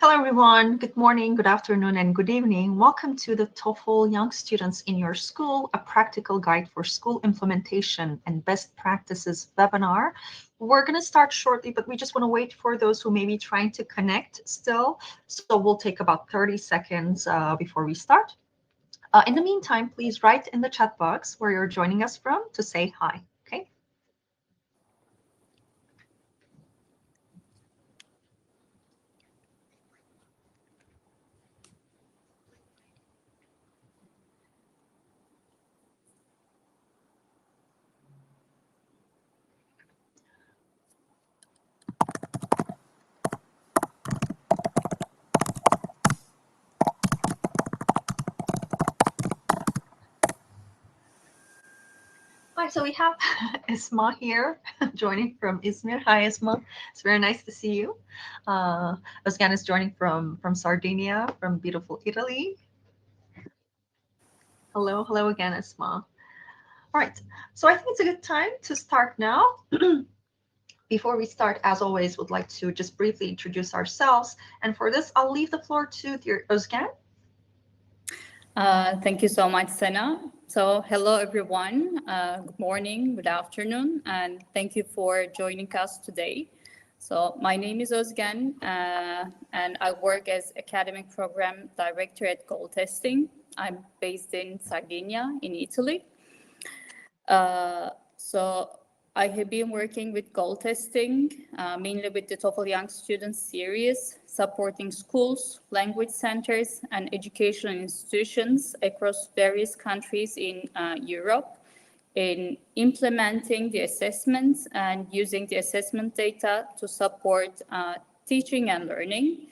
Hello, everyone. Good morning, good afternoon, and good evening. Welcome to the TOEFL Young Students in Your School, a practical guide for school implementation and best practices webinar. We're going to start shortly, but we just want to wait for those who may be trying to connect still. So we'll take about 30 seconds before we start. In the meantime, please write in the chat box where you're joining us from to say hi, okay? Hi, so we have Esma here joining from Izmir. Hi, Esma. It's very nice to see you. Özgen is joining from Sardinia, from beautiful Italy. Hello again, Esma. All right, so I think it's a good time to start now. Before we start, as always, would like to just briefly introduce ourselves. And for this, I'll leave the floor to Özgen. Thank you so much, Sena. So hello, everyone. Good morning, good afternoon, and thank you for joining us today. So my name is Özgen, and I work as Academic Program Director at Goal Testing. I'm based in Sardinia, in Italy. So I have been working with goal testing, mainly with the TOEFL Young Students series, supporting schools, language centers, and educational institutions across various countries in Europe in implementing the assessments and using the assessment data to support teaching and learning.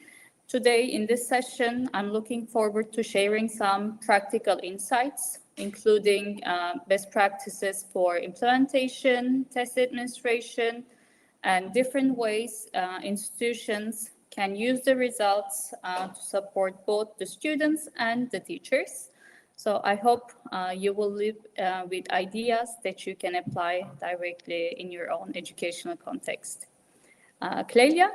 Today, in this session, I'm looking forward to sharing some practical insights, including best practices for implementation, test administration, and different ways institutions can use the results to support both the students and the teachers. So I hope you will leave with ideas that you can apply directly in your own educational context. Clelia?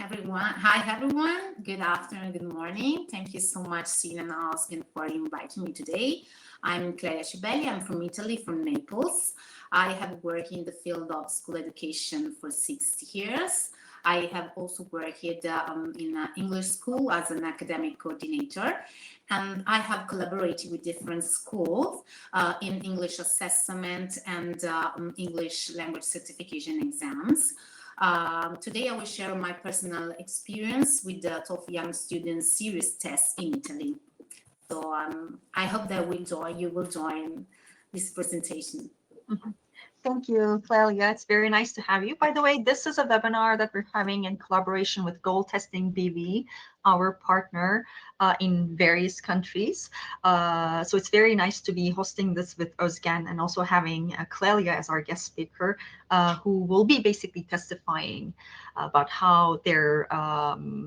Hi everyone. Good afternoon, good morning. Thank you so much, Sina and Oskin, for inviting me today. I'm Clelia Cibelli. I'm from Italy, from Naples. I have worked in the field of school education for 6 years. I have also worked in an English school as an academic coordinator, and I have collaborated with different schools in English assessment and English language certification exams. Today I will share my personal experience with the TOEFL Young Students series test in Italy. So I hope that you will join this presentation. Mm-hmm. Thank you, Clelia. It's very nice to have you. By the way, this is a webinar that we're having in collaboration with Goal Testing B.V, our partner in various countries. So it's very nice to be hosting this with Özgen and also having Clelia as our guest speaker, who will be basically testifying about how their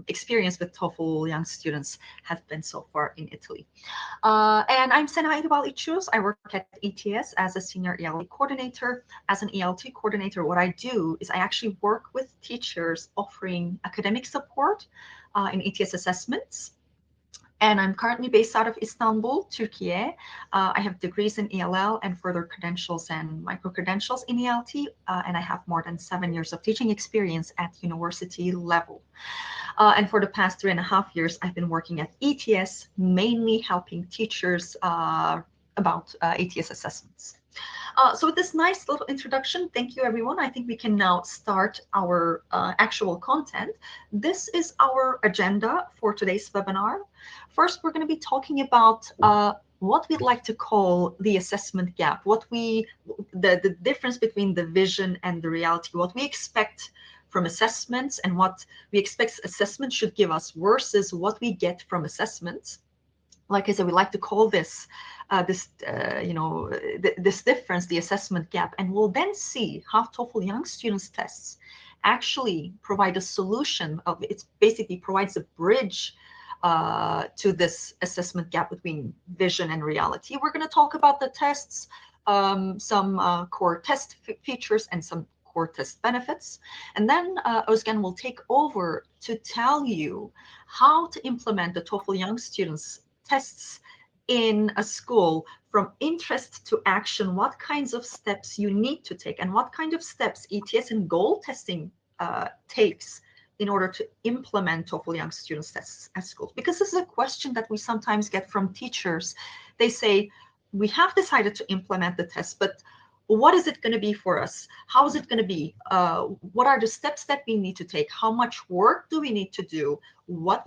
experience with TOEFL Young Students has been so far in Italy. And I'm Sena Ichus. I work at ETS as a senior ELT coordinator. As an ELT coordinator, what I do is I actually work with teachers offering academic support in ETS assessments. And I'm currently based out of Istanbul, Turkey. I have degrees in ELL and further credentials and micro-credentials in ELT, and I have more than 7 years of teaching experience at university level. And for the past 3.5 years, I've been working at ETS, mainly helping teachers about ATS assessments. So with this nice little introduction, thank you everyone. I think we can now start our actual content. This is our agenda for today's webinar. First, we're going to be talking about what we'd like to call the assessment gap, the difference between the vision and the reality, what we expect from assessments and what we expect assessment should give us versus what we get from assessments. Like I said, we like to call this this difference, the assessment gap, and we'll then see how TOEFL Young Students tests actually provide a solution of it. Basically provides a bridge to this assessment gap between vision and reality. We're going to talk about the tests, some core test features and some core test benefits. And then Özgen will take over to tell you how to implement the TOEFL Young Students tests in a school from interest to action, what kinds of steps you need to take and what kind of steps ETS and goal testing takes in order to implement TOEFL Young Students tests at schools. Because this is a question that we sometimes get from teachers. They say, we have decided to implement the test, but what is it going to be for us? How is it going to be? What are the steps that we need to take? How much work do we need to do? What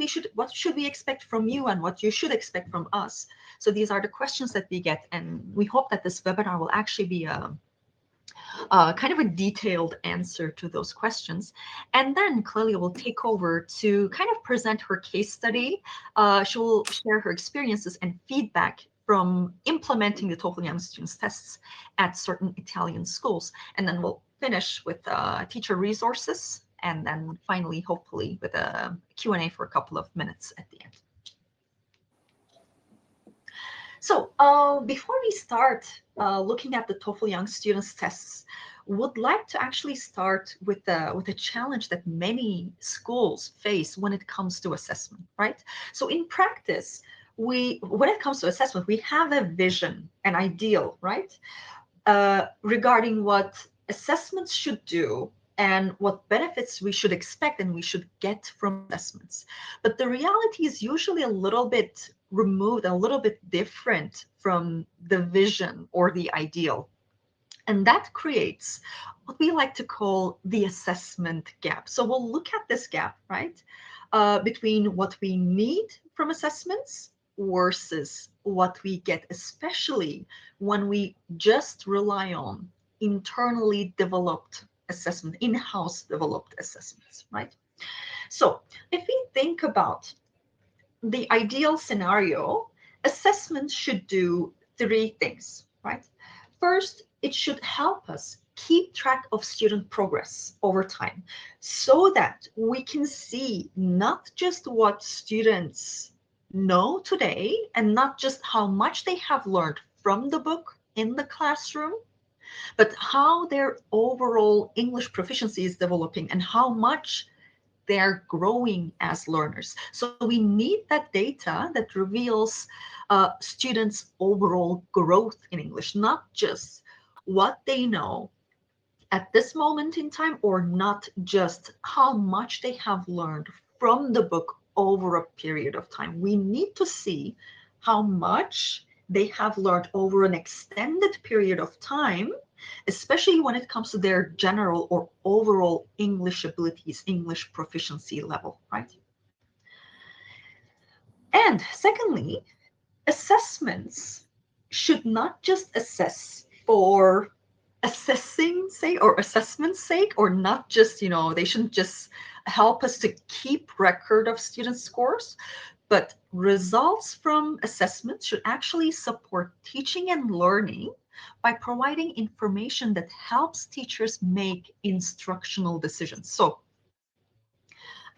should we expect from you and what you should expect from us? So these are the questions that we get, and we hope that this webinar will actually be kind of a detailed answer to those questions. And then Clelia will take over to kind of present her case study. She will share her experiences and feedback from implementing the TOEFL Young Students tests at certain Italian schools. And then we'll finish with teacher resources, and then finally, hopefully, with a Q&A for a couple of minutes at the end. So before we start looking at the TOEFL Young Students tests, would like to actually start with a challenge that many schools face when it comes to assessment, right? So in practice, when it comes to assessment, we have a vision, an ideal, right? Regarding what assessments should do and what benefits we should expect and we should get from assessments. But the reality is usually a little bit removed, a little bit different from the vision or the ideal. And that creates what we like to call the assessment gap. So we'll look at this gap, right, between what we need from assessments versus what we get, especially when we just rely on internally developed assessment, in-house developed assessments, right? So if we think about the ideal scenario, assessment should do three things, right? First, it should help us keep track of student progress over time so that we can see not just what students know today and not just how much they have learned from the book in the classroom, but how their overall English proficiency is developing and how much they're growing as learners. So we need that data that reveals students' overall growth in English, not just what they know at this moment in time, or not just how much they have learned from the book over a period of time. We need to see how much they have learned over an extended period of time, especially when it comes to their general or overall English abilities, English proficiency level, right? And secondly, assessments should not just assess for assessing sake or assessment's sake, or not just, they shouldn't just help us to keep record of student scores, but results from assessments should actually support teaching and learning by providing information that helps teachers make instructional decisions. So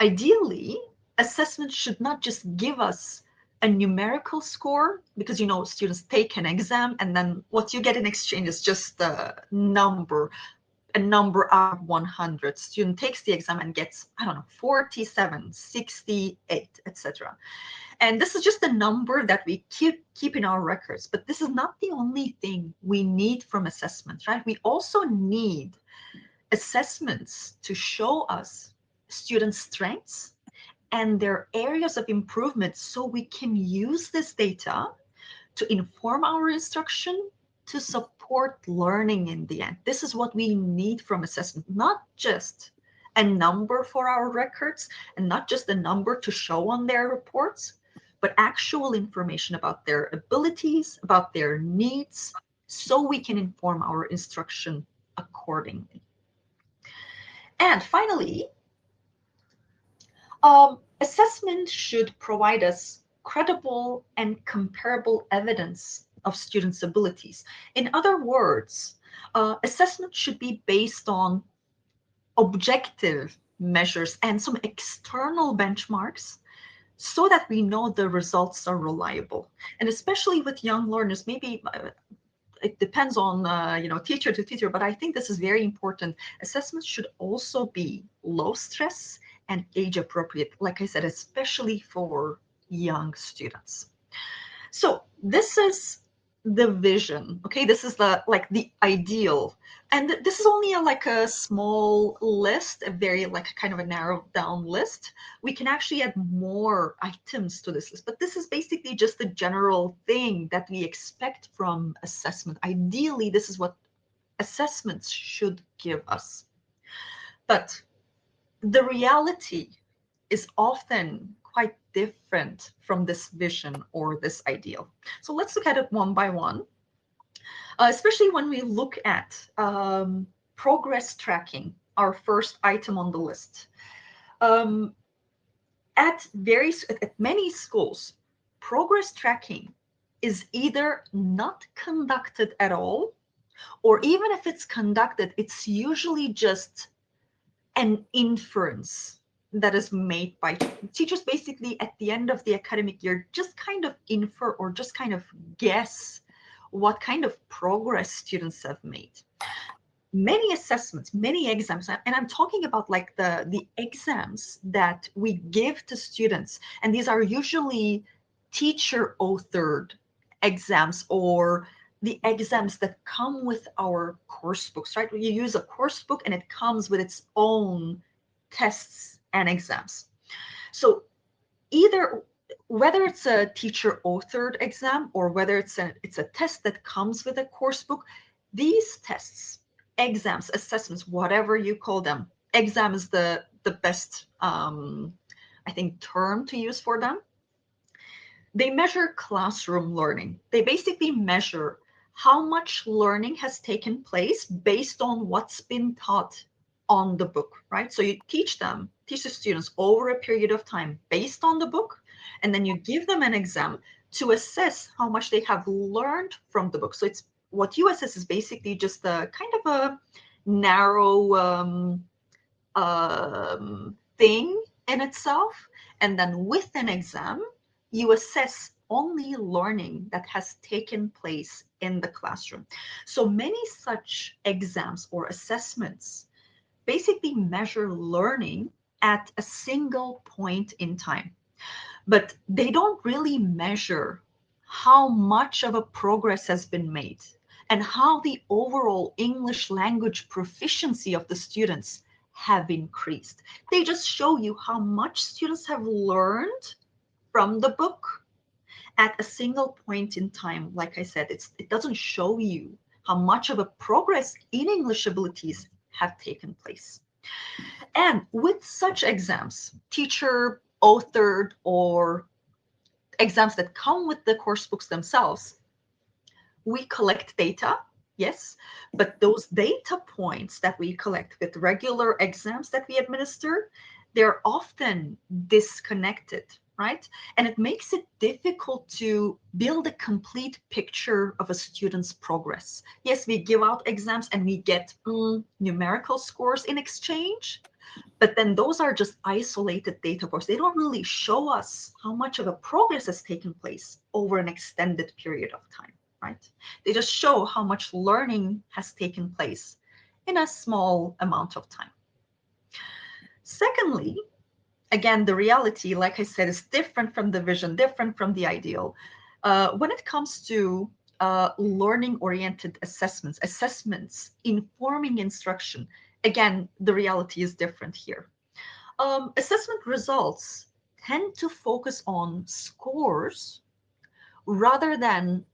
ideally, assessment should not just give us a numerical score, because students take an exam and then what you get in exchange is just a number out of 100. Student takes the exam and gets, 47, 68, etc. And this is just a number that we keep in our records, but this is not the only thing we need from assessments, right? We also need assessments to show us students' strengths and their areas of improvement so we can use this data to inform our instruction to support learning in the end. This is what we need from assessment, not just a number for our records and not just a number to show on their reports, but actual information about their abilities, about their needs, so we can inform our instruction accordingly. And finally, assessment should provide us credible and comparable evidence of students' abilities. In other words, assessment should be based on objective measures and some external benchmarks so that we know the results are reliable. And especially with young learners, maybe it depends on teacher to teacher, but I think this is very important. Assessments should also be low stress and age appropriate, like I said, especially for young students. So this is the vision. Okay, this is the ideal, and this is only like a small list, a very like kind of a narrowed down list. We can actually add more items to this list, but this is basically just the general thing that we expect from assessment. Ideally, this is what assessments should give us. But the reality is often quite different from this vision or this ideal. So let's look at it one by one, especially when we look at progress tracking, our first item on the list. At many schools, progress tracking is either not conducted at all, or even if it's conducted, it's usually just an inference that is made by teachers. Basically, at the end of the academic year, just kind of infer or just kind of guess what kind of progress students have made. Many assessments, many exams, and I'm talking about like the exams that we give to students, and these are usually teacher authored exams or the exams that come with our course books, right? You use a course book and it comes with its own tests and exams. So either whether it's a teacher authored exam or whether it's a test that comes with a course book, these tests, exams, assessments, whatever you call them, exam is the best I think term to use for them. They measure classroom learning. They basically measure how much learning has taken place based on what's been taught on the book, right? So you teach the students over a period of time based on the book, and then you give them an exam to assess how much they have learned from the book. So it's what you assess is basically just a kind of a narrow thing in itself. And then with an exam, you assess only learning that has taken place in the classroom. So many such exams or assessments basically measure learning at a single point in time, but they don't really measure how much of a progress has been made and how the overall English language proficiency of the students have increased. They just show you how much students have learned from the book at a single point in time. Like I said, it doesn't show you how much of a progress in English abilities have taken place. And with such exams, teacher authored or exams that come with the course books themselves, we collect data, yes, but those data points that we collect with regular exams that we administer, they're often disconnected, right? And it makes it difficult to build a complete picture of a student's progress. Yes, we give out exams and we get numerical scores in exchange, but then those are just isolated data points. They don't really show us how much of a progress has taken place over an extended period of time, right? They just show how much learning has taken place in a small amount of time. Secondly, again, the reality, like I said, is different from the vision, different from the ideal. When it comes to learning-oriented assessments informing instruction, again, the reality is different here. Assessment results tend to focus on scores rather than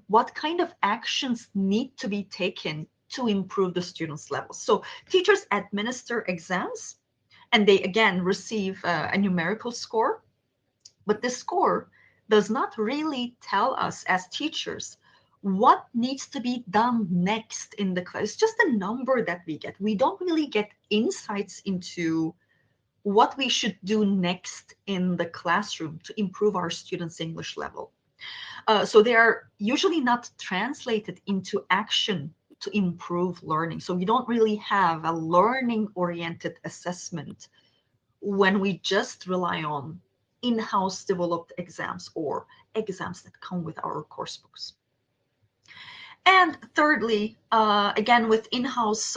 what kind of actions need to be taken to improve the students' levels. So teachers administer exams and they again receive a numerical score, but this score does not really tell us as teachers what needs to be done next in the class. It's just a number that we get. We don't really get insights into what we should do next in the classroom to improve our students' English level. So they are usually not translated into action to improve learning. So we don't really have a learning-oriented assessment when we just rely on in-house developed exams or exams that come with our course books. And thirdly, again, with in-house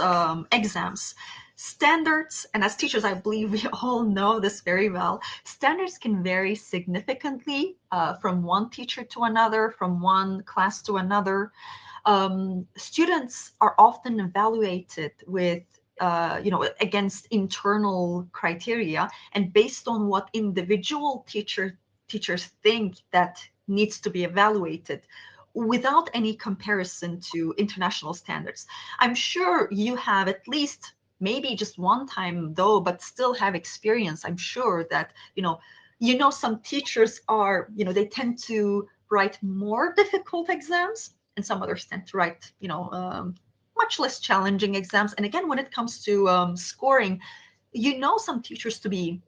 exams, standards, and as teachers, I believe we all know this very well, standards can vary significantly from one teacher to another, from one class to another. Students are often evaluated with against internal criteria and based on what individual teachers think that needs to be evaluated without any comparison to international standards. I'm sure you have at least maybe just one time though, but still have experience. I'm sure that, some teachers are, they tend to write more difficult exams and some others tend to write, much less challenging exams. And again, when it comes to scoring, some teachers to be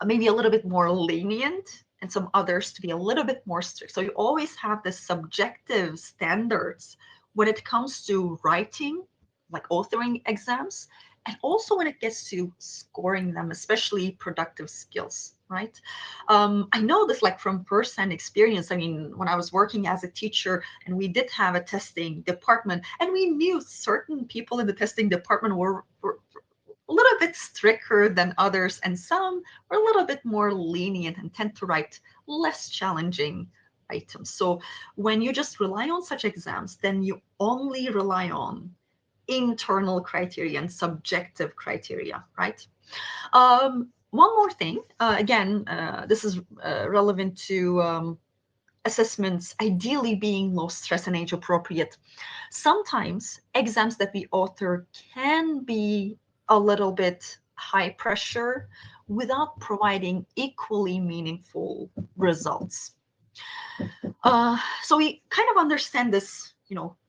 maybe a little bit more lenient and some others to be a little bit more strict. So you always have the subjective standards when it comes to writing, like authoring exams, and also when it gets to scoring them, especially productive skills, right? I know this like from firsthand experience. I mean, when I was working as a teacher and we did have a testing department and we knew certain people in the testing department were a little bit stricter than others, and some are a little bit more lenient and tend to write less challenging items. So when you just rely on such exams, then you only rely on internal criteria and subjective criteria, right? One more thing, this is relevant to assessments ideally being low stress and age appropriate. Sometimes exams that we author can be a little bit high pressure without providing equally meaningful results. So we kind of understand this,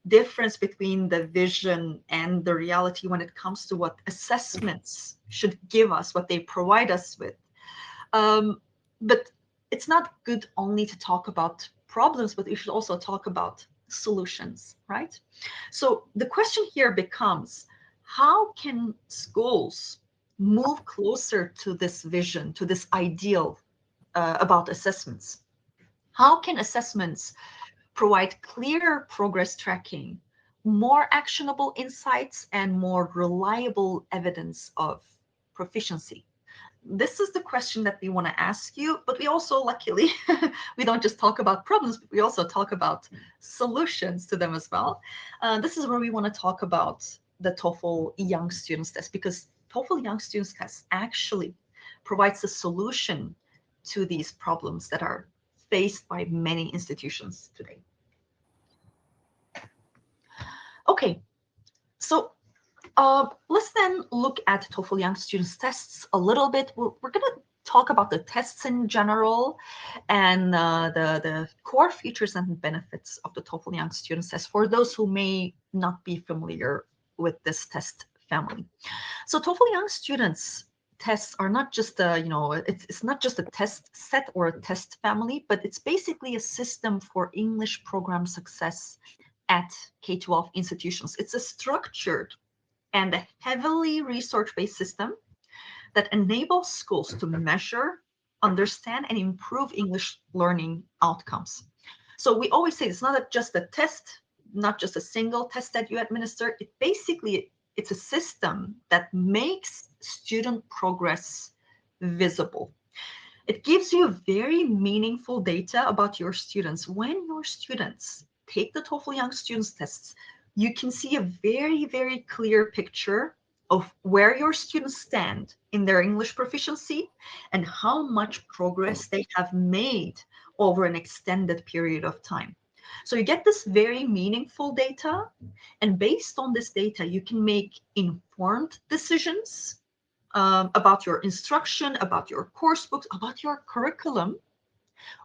difference between the vision and the reality when it comes to what assessments should give us, what they provide us with. But it's not good only to talk about problems, but we should also talk about solutions, right? So the question here becomes, how can schools move closer to this vision, to this ideal about assessments? How can assessments provide clearer progress tracking, more actionable insights, and more reliable evidence of proficiency? This is the question that we want to ask you, but we also, luckily, we don't just talk about problems, but we also talk about solutions to them as well. This is where we want to talk about the TOEFL Young Students test, because TOEFL Young Students test actually provides a solution to these problems that are faced by many institutions today. Okay, so let's then look at TOEFL Young Students tests a little bit. We're going to talk about the tests in general and the core features and benefits of the TOEFL Young Students test for those who may not be familiar with this test family. So TOEFL Young Students tests are not just it's not just a test set or a test family, but it's basically a system for English program success at K-12 institutions. It's a structured and a heavily research-based system that enables schools to measure, understand, and improve English learning outcomes. So we always say it's not just a test, not just a single test that you administer. It's a system that makes student progress visible. It gives you very meaningful data about your students. When your students take the TOEFL Young Students tests, you can see a very, very clear picture of where your students stand in their English proficiency and how much progress they have made over an extended period of time. So you get this very meaningful data, and based on this data, you can make informed decisions about your instruction, about your course books, about your curriculum,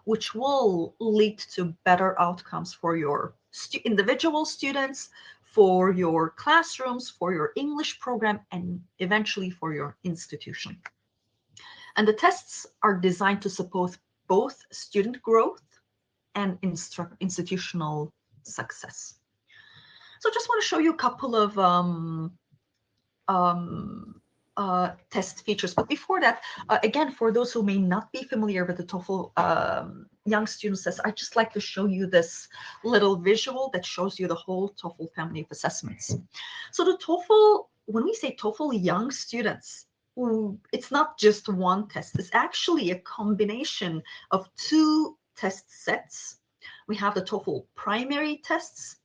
which will lead to better outcomes for your individual students, for your classrooms, for your English program, and eventually for your institution. And the tests are designed to support both student growth and institutional success. So just want to show you a couple of test features. But before that, again, for those who may not be familiar with the TOEFL Young Students test, I'd just like to show you this little visual that shows you the whole TOEFL family of assessments. So the TOEFL, when we say TOEFL Young Students, it's not just one test. It's actually a combination of two test sets. We have the TOEFL primary tests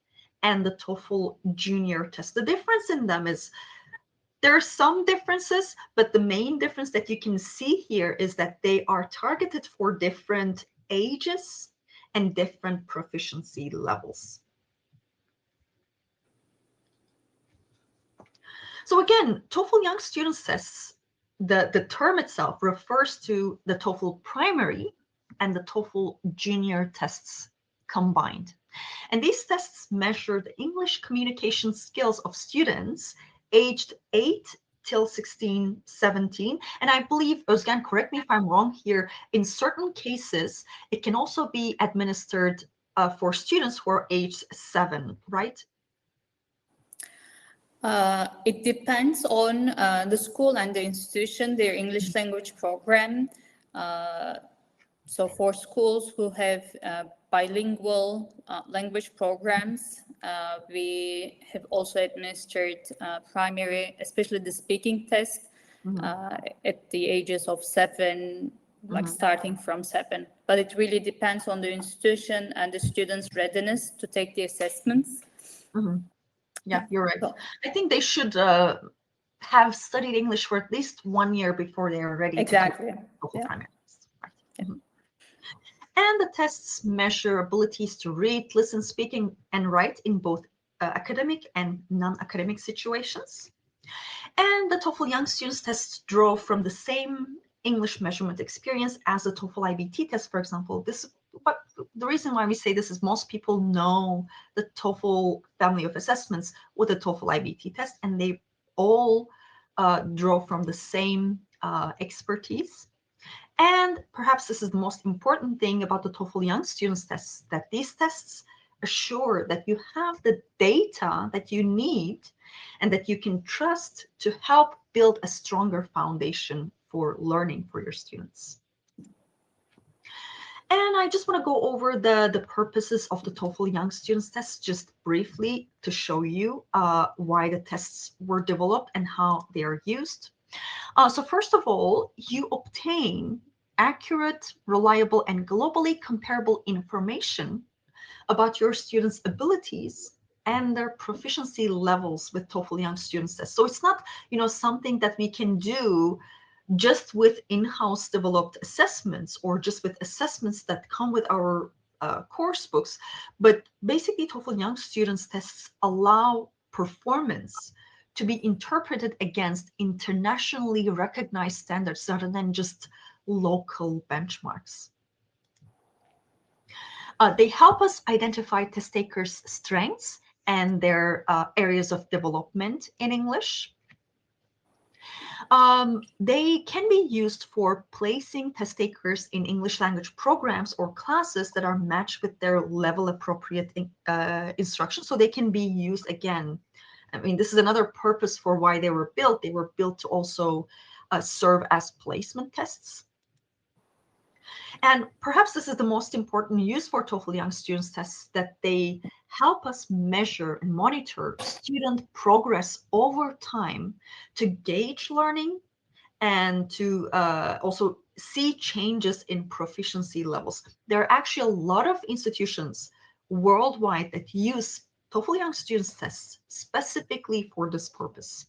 and the TOEFL junior test. The difference in them is there are some differences, but the main difference that you can see here is that they are targeted for different ages and different proficiency levels. So again, TOEFL Young Students tests, the term itself refers to the TOEFL primary and the TOEFL junior tests combined. And these tests measure the English communication skills of students aged 8 till 16, 17. And I believe, Özgen, correct me if I'm wrong here, in certain cases, it can also be administered for students who are aged 7, right? It depends on the school and the institution, their English language program. So for schools who have bilingual language programs, we have also administered primary, especially the speaking test, at the ages of 7, like starting from 7. But it really depends on the institution and the students' readiness to take the assessments. Yeah, you're right. I think they should have studied English for at least 1 year before they are ready to take TOEFL primary tests. Right. And the tests measure abilities to read, listen, speak, and write in both academic and non-academic situations. And the TOEFL Young Students tests draw from the same English measurement experience as the TOEFL IBT test, for example. But the reason why we say this is most people know the TOEFL family of assessments with the TOEFL IBT test, and they all draw from the same expertise. And perhaps this is the most important thing about the TOEFL Young Students tests, that these tests assure that you have the data that you need and that you can trust to help build a stronger foundation for learning for your students. And I just want to go over the purposes of the TOEFL Young Students test just briefly to show you why the tests were developed and how they are used. So first of all, you obtain accurate, reliable, and globally comparable information about your students' abilities and their proficiency levels with TOEFL Young Students test. So it's not, something that we can do just with in-house developed assessments or just with assessments that come with our course books, but basically TOEFL Young Students tests allow performance to be interpreted against internationally recognized standards rather than just local benchmarks. They help us identify test takers' strengths and their areas of development in English. They can be used for placing test takers in English language programs or classes that are matched with their level appropriate instruction. So they can be used again. I mean, this is another purpose for why they were built. They were built to also serve as placement tests. And perhaps this is the most important use for TOEFL Young Students tests, that they help us measure and monitor student progress over time to gauge learning and to also see changes in proficiency levels. There are actually a lot of institutions worldwide that use TOEFL Young Students tests specifically for this purpose.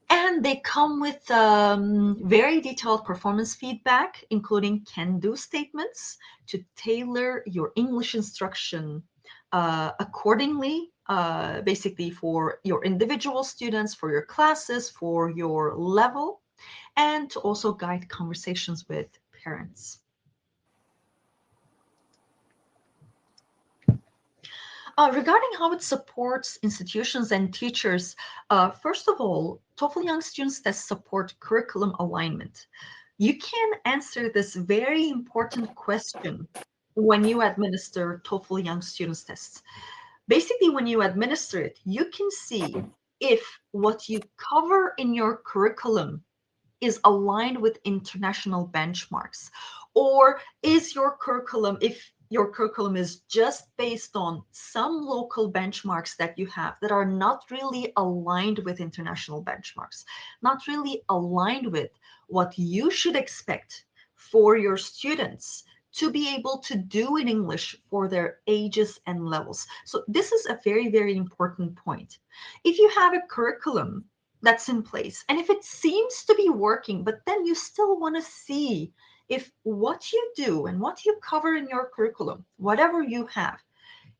And they come with very detailed performance feedback, including can-do statements to tailor your English instruction accordingly, basically for your individual students, for your classes, for your level, and to also guide conversations with parents. Regarding how it supports institutions and teachers, first of all, TOEFL Young Students tests support curriculum alignment. You can answer this very important question when you administer TOEFL Young Students tests. Basically, when you administer it, you can see if what you cover in your curriculum is aligned with international benchmarks, or is your curriculum, if your curriculum is just based on some local benchmarks that you have that are not really aligned with international benchmarks, not really aligned with what you should expect for your students to be able to do in English for their ages and levels. So this is a very, very important point. If you have a curriculum that's in place, and if it seems to be working, but then you still want to see if what you do and what you cover in your curriculum, whatever you have,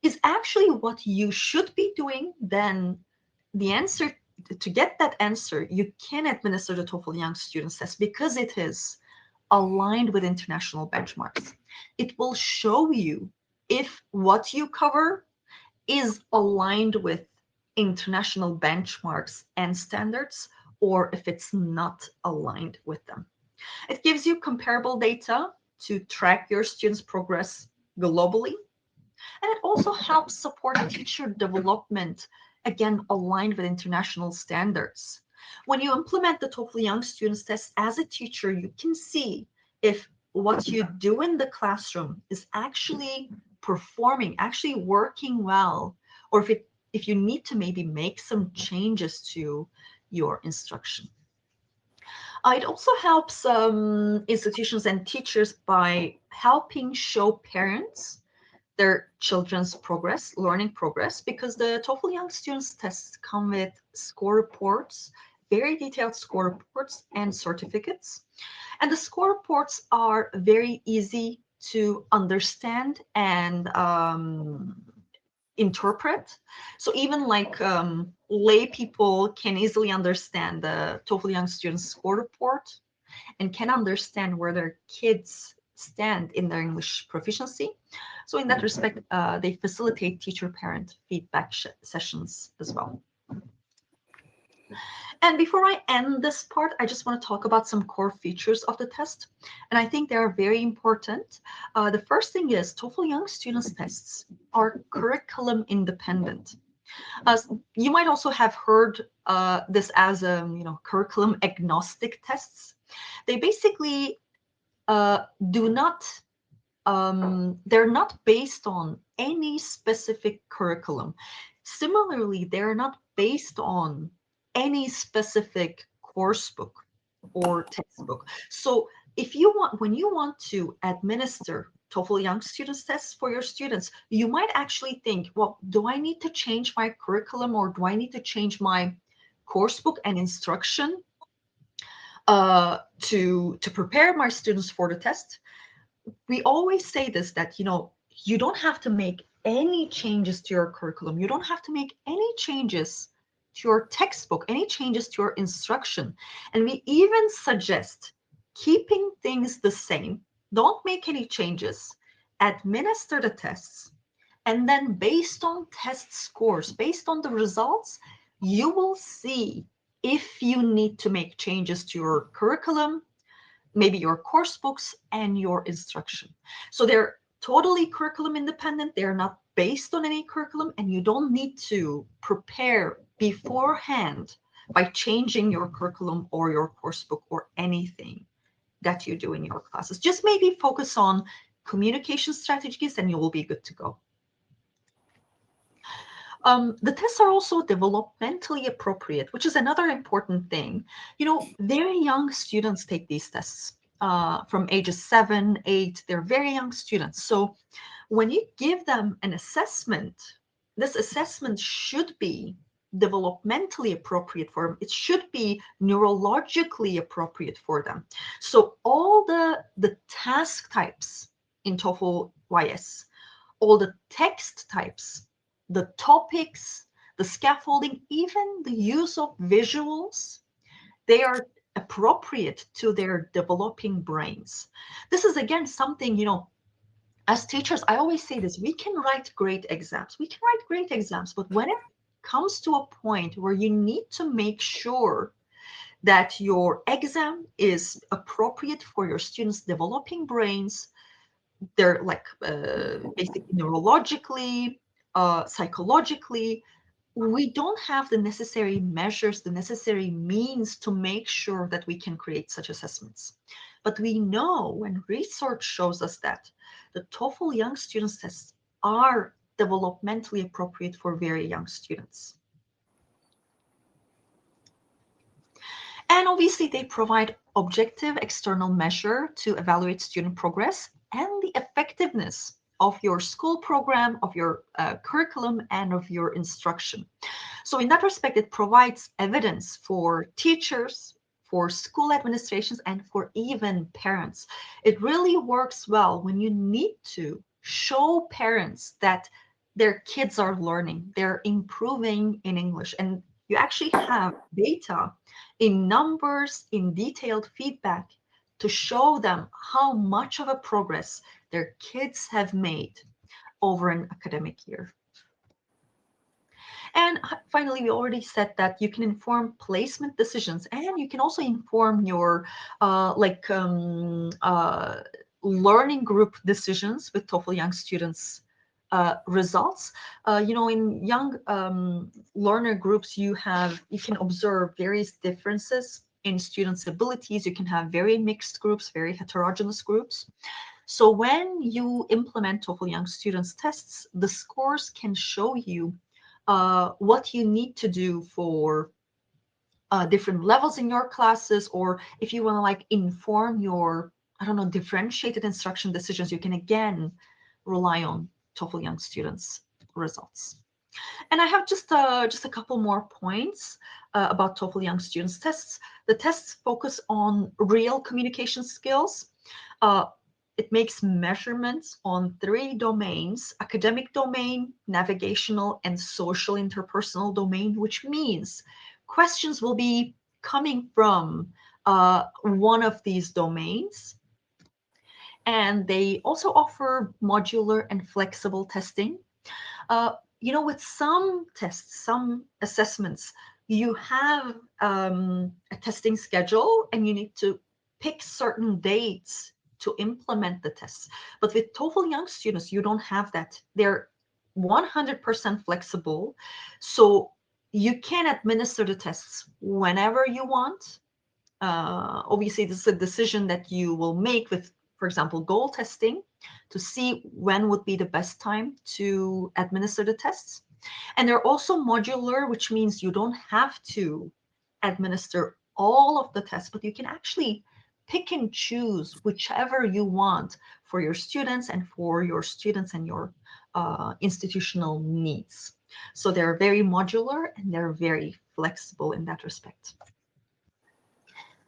is actually what you should be doing, then the answer, to get that answer, you can administer the TOEFL Young Students test because it is aligned with international benchmarks. It will show you if what you cover is aligned with international benchmarks and standards, or if it's not aligned with them. It gives you comparable data to track your students' progress globally, and it also helps support teacher development, again, aligned with international standards. When you implement the TOEFL Young Students test as a teacher, you can see if what you do in the classroom is actually performing, actually working well, or if you need to maybe make some changes to your instruction. It also helps institutions and teachers by helping show parents their children's progress, learning progress, because the TOEFL Young Students tests come with score reports, very detailed score reports and certificates. And the score reports are very easy to understand and interpret. So even like lay people can easily understand the TOEFL Young Students score report and can understand where their kids stand in their English proficiency. So in that respect, they facilitate teacher-parent feedback sessions as well. And before I end this part, I just want to talk about some core features of the test. And I think they are very important. The first thing is TOEFL Young Students tests are curriculum independent. You might also have heard this as curriculum agnostic tests. They basically do not, they're not based on any specific curriculum. Similarly, they're not based on any specific course book or textbook. So if you want, when you want to administer TOEFL Young Students tests for your students, you might actually think, well, do I need to change my curriculum, or do I need to change my course book and instruction to prepare my students for the test? We always say this, that you don't have to make any changes to your curriculum. You don't have to make any changes to your textbook, any changes to your instruction. And we even suggest keeping things the same. Don't make any changes. Administer the tests. And then based on test scores, based on the results, you will see if you need to make changes to your curriculum, maybe your course books and your instruction. So they're totally curriculum independent. They're not based on any curriculum, and you don't need to prepare beforehand by changing your curriculum or your course book or anything that you do in your classes. Just maybe focus on communication strategies and you will be good to go. The tests are also developmentally appropriate, which is another important thing. Very young students take these tests from ages 7, 8. They're very young students. So when you give them an assessment, this assessment should be developmentally appropriate for them. It should be neurologically appropriate for them. So all the task types in TOEFL YS, all the text types, the topics, the scaffolding, even the use of visuals, they are appropriate to their developing brains. This is, again, something, as teachers, I always say this, we can write great exams. But when it comes to a point where you need to make sure that your exam is appropriate for your students' developing brains, they're like basically neurologically, psychologically, we don't have the necessary measures, the necessary means to make sure that we can create such assessments. But we know, and research shows us, that the TOEFL Young Students tests are developmentally appropriate for very young students. And obviously, they provide objective external measure to evaluate student progress and the effectiveness of your school program, of your curriculum, and of your instruction. So in that respect, it provides evidence for teachers, for school administrations, and for even parents. It really works well when you need to show parents that their kids are learning, they're improving in English, and you actually have data in numbers, in detailed feedback to show them how much of a progress their kids have made over an academic year. And finally, we already said that you can inform placement decisions, and you can also inform your learning group decisions with TOEFL Young Students results. In young learner groups, you can observe various differences in students' abilities. You can have very mixed groups, very heterogeneous groups. So when you implement TOEFL Young Students tests, the scores can show you what you need to do for different levels in your classes, or if you want to inform your, differentiated instruction decisions, you can again rely on TOEFL Young Students results. And I have just a couple more points about TOEFL Young Students tests. The tests focus on real communication skills. It makes measurements on 3 domains: academic domain, navigational, and social interpersonal domain, which means questions will be coming from one of these domains. And they also offer modular and flexible testing. With some tests, some assessments, you have a testing schedule and you need to pick certain dates to implement the tests. But with TOEFL Young Students, you don't have that. They're 100% flexible. So you can administer the tests whenever you want. Obviously, this is a decision that you will make with, for example, goal testing, to see when would be the best time to administer the tests. And they're also modular, which means you don't have to administer all of the tests, but you can actually pick and choose whichever you want for your students and your institutional needs. So they're very modular and they're very flexible in that respect.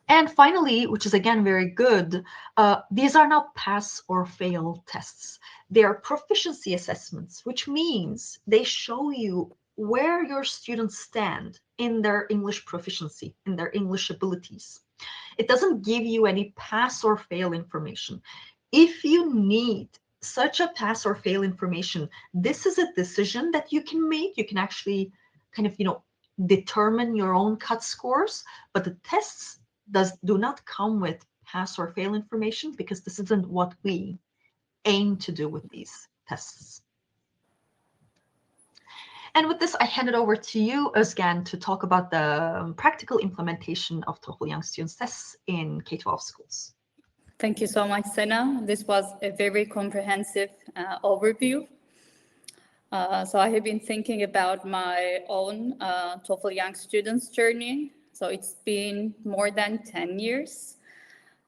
And finally, which is again very good, these are not pass or fail tests. They are proficiency assessments, which means they show you where your students stand in their English proficiency, in their English abilities. It doesn't give you any pass or fail information. If you need such a pass or fail information, this is a decision that you can make. You can actually determine your own cut scores, but the tests do not come with pass or fail information, because this isn't what we aim to do with these tests. And with this, I hand it over to you, Özgen, to talk about the practical implementation of TOEFL Young Students tests in K-12 schools. Thank you so much, Sena. This was a very comprehensive overview. So I have been thinking about my own TOEFL Young Students journey. So it's been more than 10 years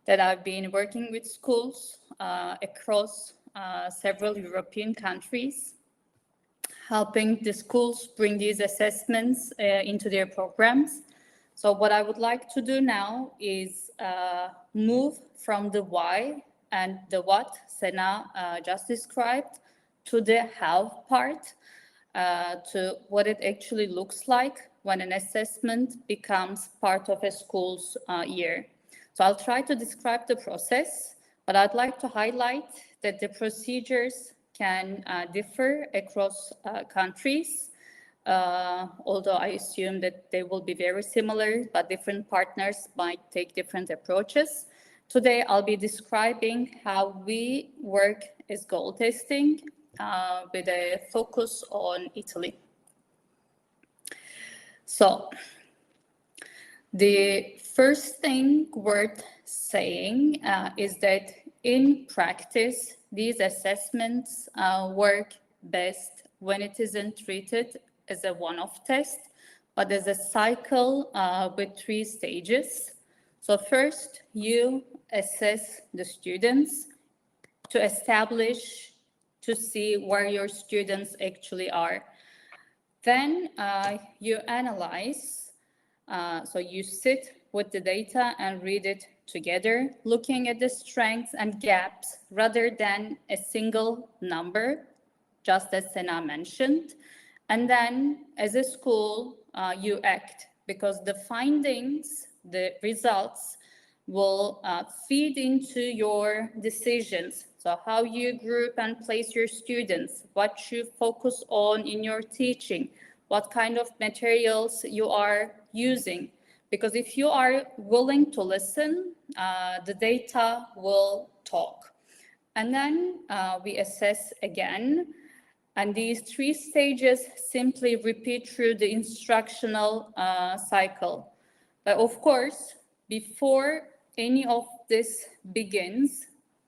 that I've been working with schools across several European countries, helping the schools bring these assessments into their programs. So what I would like to do now is move from the why and the what Sena just described to the how part, to what it actually looks like when an assessment becomes part of a school's year. So I'll try to describe the process, but I'd like to highlight that the procedures can differ across countries, although I assume that they will be very similar, but different partners might take different approaches. Today, I'll be describing how we work as goal testing with a focus on Italy. So the first thing worth saying is that in practice, these assessments work best when it isn't treated as a one-off test, but as a cycle with 3 stages. So first, you assess the students to establish, to see where your students actually are. Then you analyze, so you sit with the data and read it together, looking at the strengths and gaps rather than a single number, just as Sena mentioned. And then as a school, you act, because the findings, the results will feed into your decisions. So how you group and place your students, what you focus on in your teaching, what kind of materials you are using. Because if you are willing to listen, the data will talk. And then we assess again. And these 3 stages simply repeat through the instructional cycle. But of course, before any of this begins,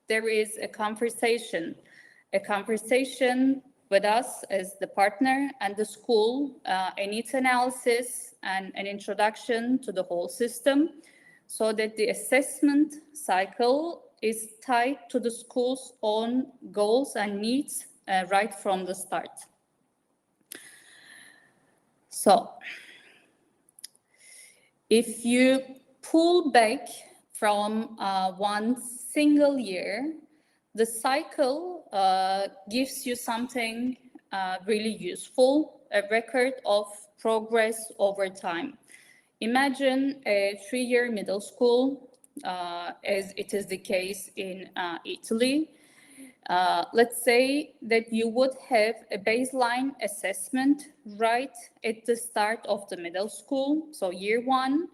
there is a conversation with us as the partner and the school, a needs analysis and an introduction to the whole system, so that the assessment cycle is tied to the school's own goals and needs right from the start. So if you pull back from one single year, the cycle gives you something really useful, a record of progress over time. Imagine a 3-year middle school, as it is the case in Italy. Let's say that you would have a baseline assessment right at the start of the middle school, so year 1,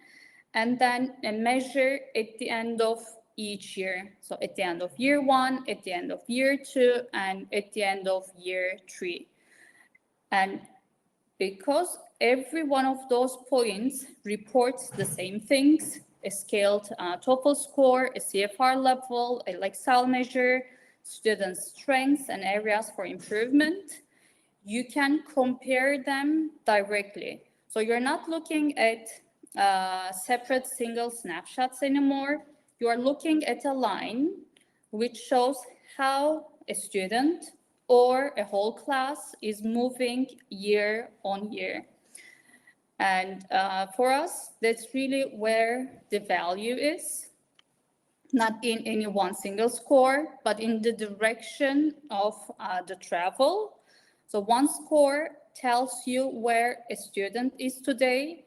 and then a measure at the end of each year. So at the end of year 1, at the end of year 2, and at the end of year 3. And because every one of those points reports the same things, a scaled TOEFL score, a CFR level, a Lexile measure, students' strengths and areas for improvement, you can compare them directly. So you're not looking at separate single snapshots anymore. You are looking at a line which shows how a student or a whole class is moving year on year. And for us, that's really where the value is, not in any one single score, but in the direction of the travel. So one score tells you where a student is today.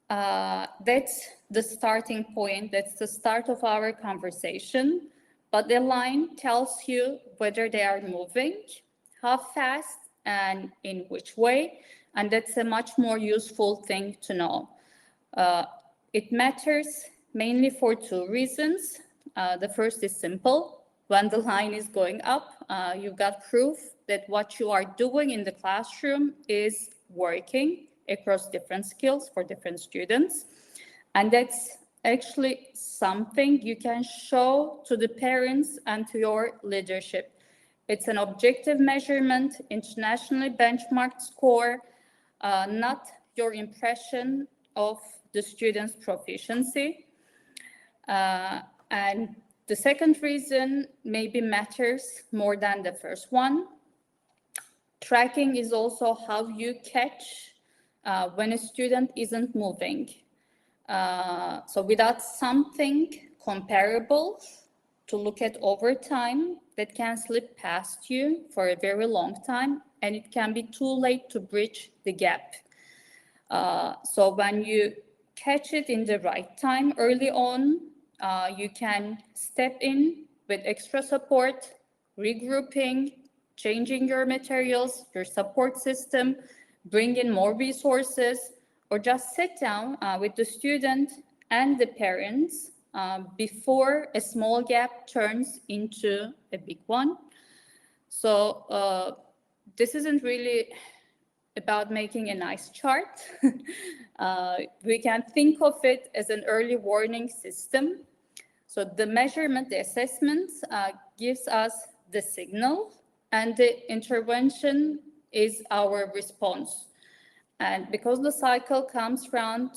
That's the starting point. That's the start of our conversation. But the line tells you whether they are moving, how fast, and in which way. And that's a much more useful thing to know. It matters mainly for 2 reasons. The first is simple. When the line is going up, you've got proof that what you are doing in the classroom is working across different skills for different students. And that's actually something you can show to the parents and to your leadership. It's an objective measurement, internationally benchmarked score, not your impression of the student's proficiency. And the second reason maybe matters more than the first one. Tracking is also how you catch when a student isn't moving. So without something comparable to look at over time, that can slip past you for a very long time, and it can be too late to bridge the gap. So when you catch it in the right time early on, you can step in with extra support, regrouping, changing your materials, your support system, bring in more resources, or just sit down with the student and the parents before a small gap turns into a big one. So this isn't really about making a nice chart. We can think of it as an early warning system. So the measurement, the assessment gives us the signal, and the intervention is our response. And because the cycle comes around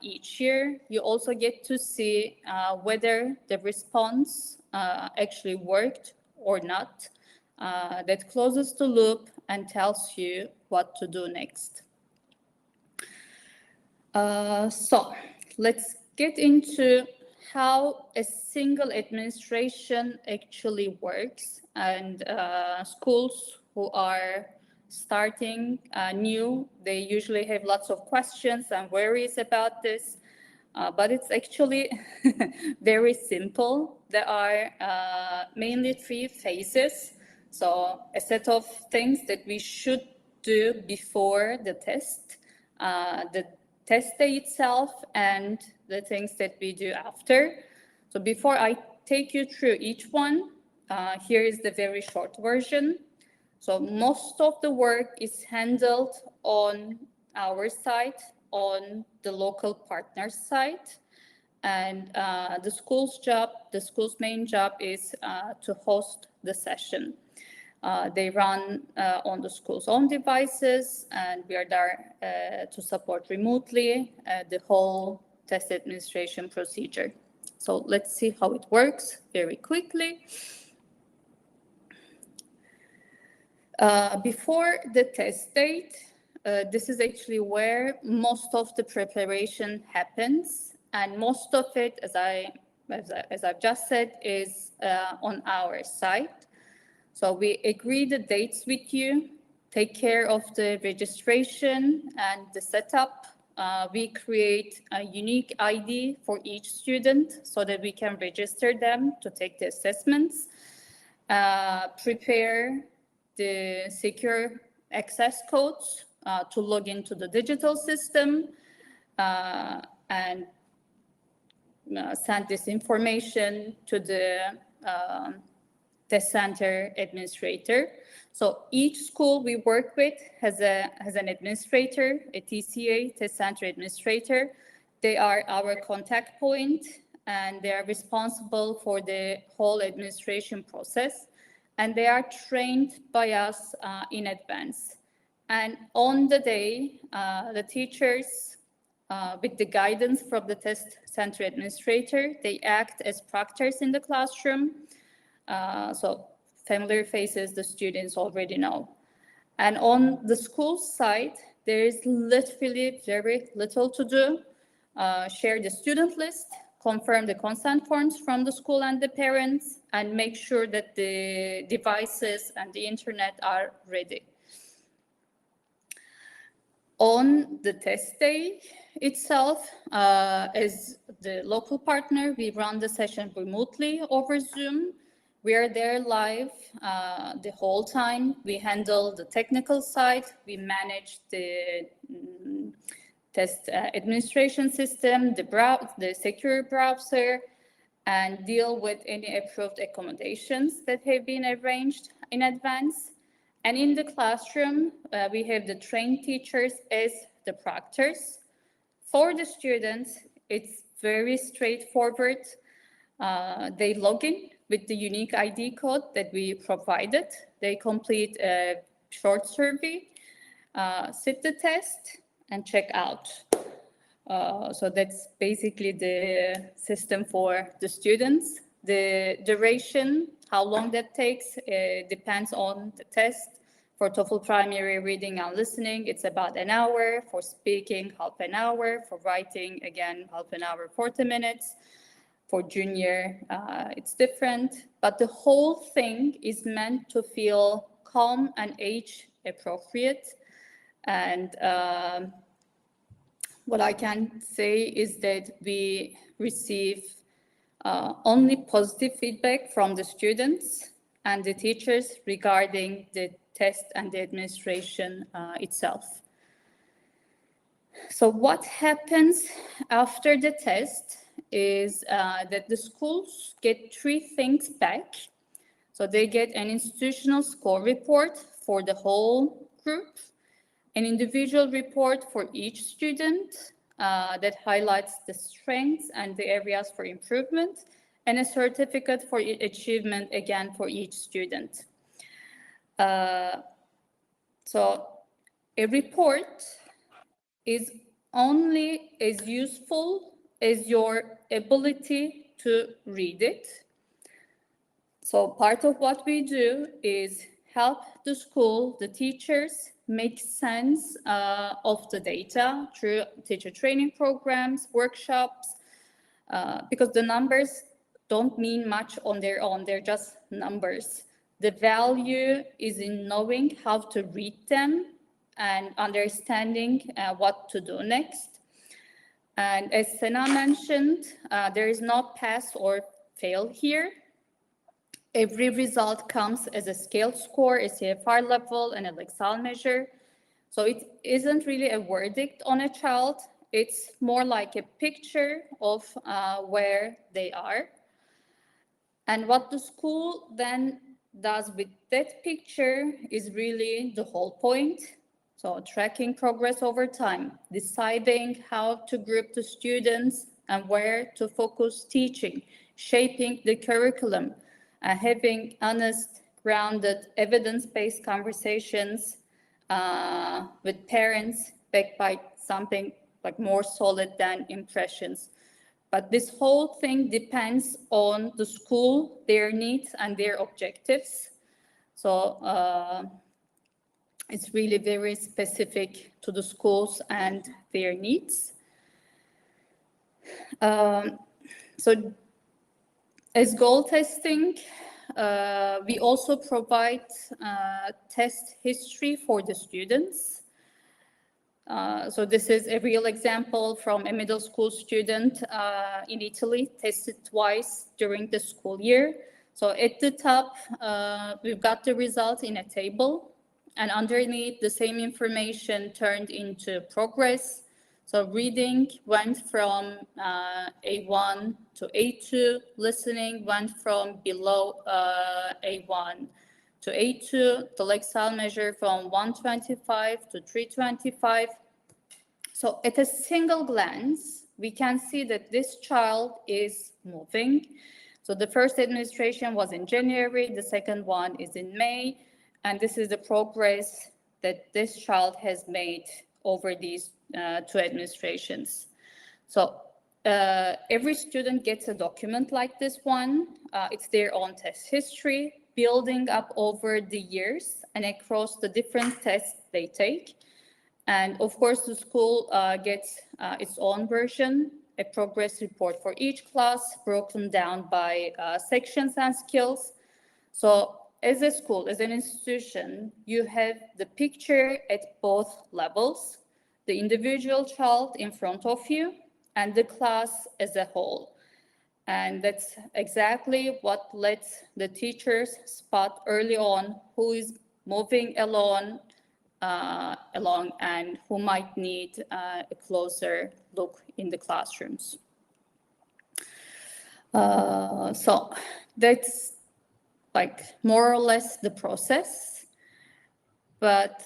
each year, you also get to see whether the response actually worked or not. That closes the loop and tells you what to do next. So let's get into how a single administration actually works. And schools who are starting new, they usually have lots of questions and worries about this. But it's actually very simple. There are mainly 3 phases. So a set of things that we should do before the test, the test day itself, and the things that we do after. So before I take you through each one, here is the very short version. So most of the work is handled on our side, on the local partner side. And the school's main job is to host the session. They run on the school's own devices, and we are there to support remotely the whole test administration procedure. So let's see how it works very quickly. Before the test date, this is actually where most of the preparation happens, and most of it, as I've just said, is on our side. So we agree the dates with you, take care of the registration and the setup. We create a unique ID for each student so that we can register them to take the assessments, prepare the secure access codes to log into the digital system, and send this information to the test center administrator. So each school we work with has an administrator, a TCA, test center administrator. They are our contact point, and they are responsible for the whole administration process. And they are trained by us in advance. And on the day, the teachers, with the guidance from the test center administrator, they act as proctors in the classroom. So familiar faces the students already know. And on the school side, there is literally very little to do. Share the student list, confirm the consent forms from the school and the parents, and make sure that the devices and the internet are ready. On the test day itself, as the local partner, we run the session remotely over Zoom. We are there live the whole time. We handle the technical side. We manage the test administration system, the secure browser, and deal with any approved accommodations that have been arranged in advance. And in the classroom, we have the trained teachers as the proctors. For the students, it's very straightforward. They log in with the unique ID code that we provided. They complete a short survey, sit the test, and check out. So that's basically the system for the students. The duration, how long that takes, depends on the test. For TOEFL primary reading and listening, it's about an hour. For speaking, half an hour. For writing, again, half an hour, 40 minutes. For junior, it's different. But the whole thing is meant to feel calm and age appropriate. And what I can say is that we receive only positive feedback from the students and the teachers regarding the test and the administration itself. So what happens after the test is that the schools get 3 things back. So they get an institutional score report for the whole group. an individual report for each student that highlights the strengths and the areas for improvement, and a certificate for achievement, again, for each student. So a report is only as useful as your ability to read it. So part of what we do is help the school, the teachers, make sense of the data through teacher training programs, workshops, because the numbers don't mean much on their own, they're just numbers. The value is in knowing how to read them and understanding what to do next. And as Sena mentioned, there is no pass or fail here. Every result comes as a scaled score, a CFR level, and a Lexile measure. So it isn't really a verdict on a child. It's more like a picture of where they are. And what the school then does with that picture is really the whole point. So tracking progress over time, deciding how to group the students and where to focus teaching, shaping the curriculum, having honest, grounded, evidence-based conversations with parents backed by something like more solid than impressions. But this whole thing depends on the school, their needs and their objectives. So it's really very specific to the schools and their needs. So as goal testing, we also provide test history for the students. So this is a real example from a middle school student in Italy, tested twice during the school year. So at the top, we've got the result in a table, and underneath the same information turned into progress. So reading went from A1 to A2, listening went from below A1 to A2, the Lexile measure from 125 to 325. So at a single glance, we can see that this child is moving. So the first administration was in January, the second one is in May, and this is the progress that this child has made over these two administrations. So every student gets a document like this one. It's their own test history, building up over the years and across the different tests they take. And of course, the school gets its own version, a progress report for each class, broken down by sections and skills. So as a school, as an institution, you have the picture at both levels, the individual child in front of you and the class as a whole. And that's exactly what lets the teachers spot early on who is moving along and who might need a closer look in the classrooms. So that's like more or less the process, but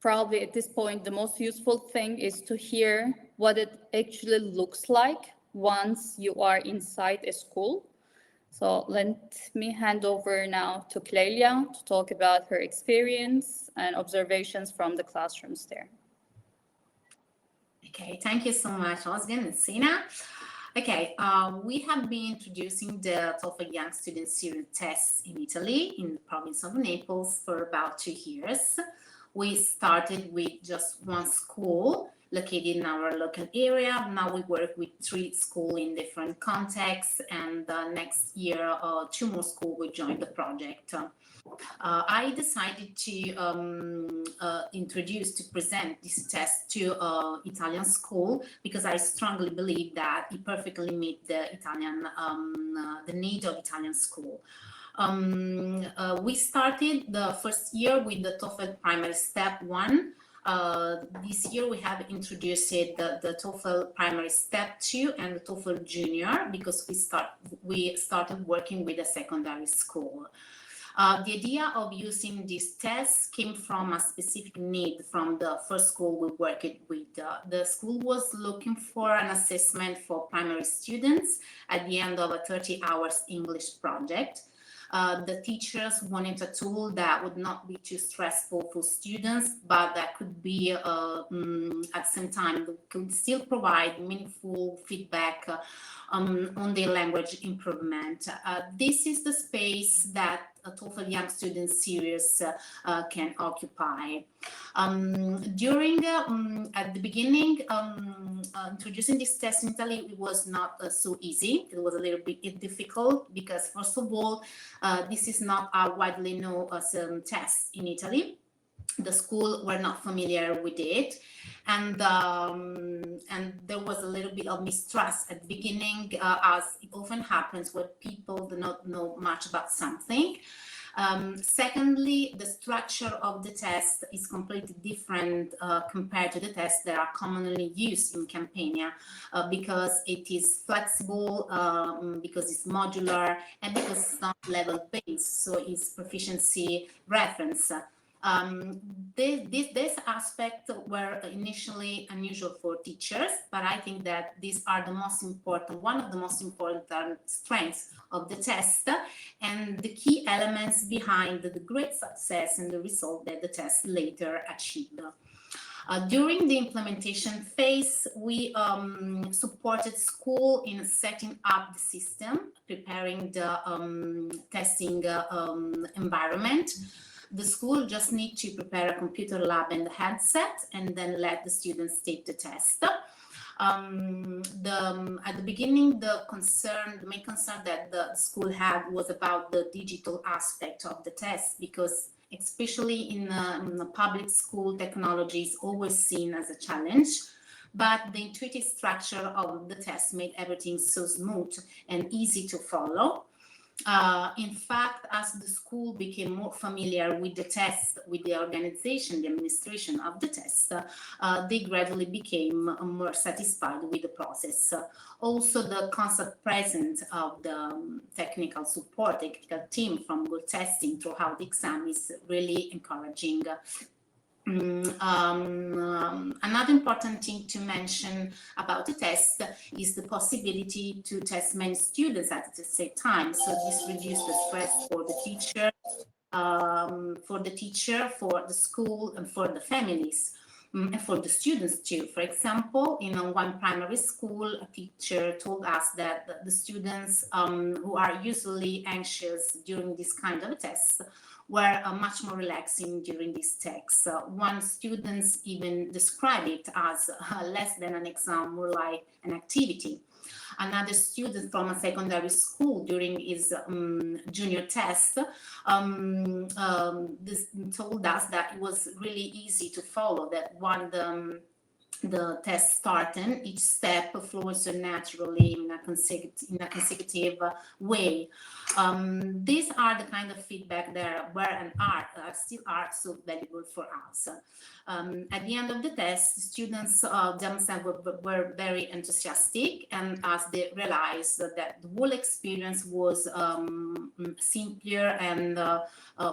probably at this point, the most useful thing is to hear what it actually looks like once you are inside a school. So let me hand over now to Clelia to talk about her experience and observations from the classrooms there. Okay, thank you so much, Ozgen and Sina. Okay, we have been introducing the TOEFL Young Students series tests in Italy, in the province of Naples, for about 2 years. We started with just one school located in our local area. Now we work with 3 schools in different contexts, and next year 2 more schools will join the project. I decided to present this test to Italian school because I strongly believe that it perfectly meets the Italian, the need of Italian school. We started the first year with the TOEFL primary step 1. This year we have introduced the TOEFL primary step 2 and the TOEFL junior because we started working with a secondary school. The idea of using these tests came from a specific need from the first school we worked with. The school was looking for an assessment for primary students at the end of a 30 hours English project. The teachers wanted a tool that would not be too stressful for students, but that could be at the same time could still provide meaningful feedback on their language improvement. This is the space that a TOEFL Young Students series can occupy. At the beginning, introducing this test in Italy, it was not so easy. It was a little bit difficult because, first of all, this is not a widely known test in Italy. The school were not familiar with it, and there was a little bit of mistrust at the beginning, as it often happens when people do not know much about something. Secondly, the structure of the test is completely different compared to the tests that are commonly used in Campania, because it is flexible, because it's modular, and because it's not level-based, so it's proficiency reference. This aspect were initially unusual for teachers, but I think that these are the most important, one of the most important strengths of the test, and the key elements behind the great success and the result that the test later achieved. During the implementation phase, we supported school in setting up the system, preparing the testing environment. The school just need to prepare a computer lab and a headset, and then let the students take the test. At the beginning, the main concern that the school had was about the digital aspect of the test, because especially in the public school, technology is always seen as a challenge. But the intuitive structure of the test made everything so smooth and easy to follow. In fact, as the school became more familiar with the test, with the organization, the administration of the test, they gradually became more satisfied with the process. Also, the constant presence of the technical support, technical team from Goal Testing throughout the exam is really encouraging. Another important thing to mention about the test is the possibility to test many students at the same time. So this reduces the stress for the teacher, for the school, and for the families. And for the students too. For example, in one primary school, a teacher told us that the students who are usually anxious during this kind of tests were much more relaxing during these texts. One student even described it as less than an exam, more like an activity. Another student from a secondary school during his junior test told us that it was really easy to follow, that when the test started, each step flows so naturally in a consecutive way. These are the kind of feedback that were and are still are so valuable for us. At the end of the test, students themselves were very enthusiastic, and as they realized that the whole experience was simpler and